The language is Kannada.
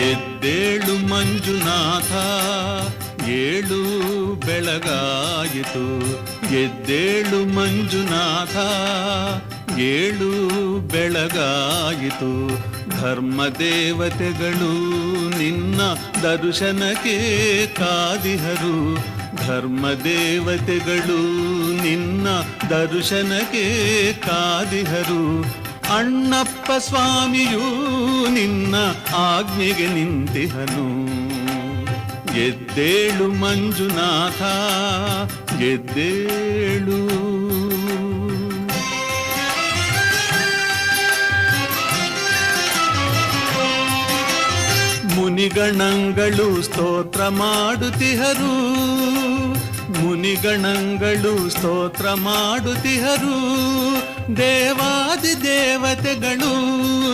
ಎದ್ದೇಳು ಮಂಜುನಾಥ, ಏಳು ಬೆಳಗಾಯಿತು. ಎದ್ದೇಳು ಮಂಜುನಾಥ, ಏಳು ಬೆಳಗಾಯಿತು. ಧರ್ಮ ದೇವತೆಗಳು ನಿನ್ನ ದರ್ಶನಕ್ಕೆ ಕಾದಿಹರು. ಧರ್ಮ ದೇವತೆಗಳು ನಿನ್ನ ದರ್ಶನಕ್ಕೆ ಕಾದಿಹರು. ಅಣ್ಣಪ್ಪ ಸ್ವಾಮಿಯೂ ನಿನ್ನ ಆಜ್ಞೆಗೆ ನಿಂತಿಹನು. ಎದ್ದೇಳು ಮಂಜುನಾಥ, ಎದ್ದೇಳು. ಮುನಿಗಣಗಳು ಸ್ತೋತ್ರ ಮಾಡುತ್ತಿಹರು. ಮುನಿಗಣಗಳು ಸ್ತೋತ್ರ ಮಾಡುತ್ತಿಹರು. ದೇವಾದಿ ದೇವತೆಗಳು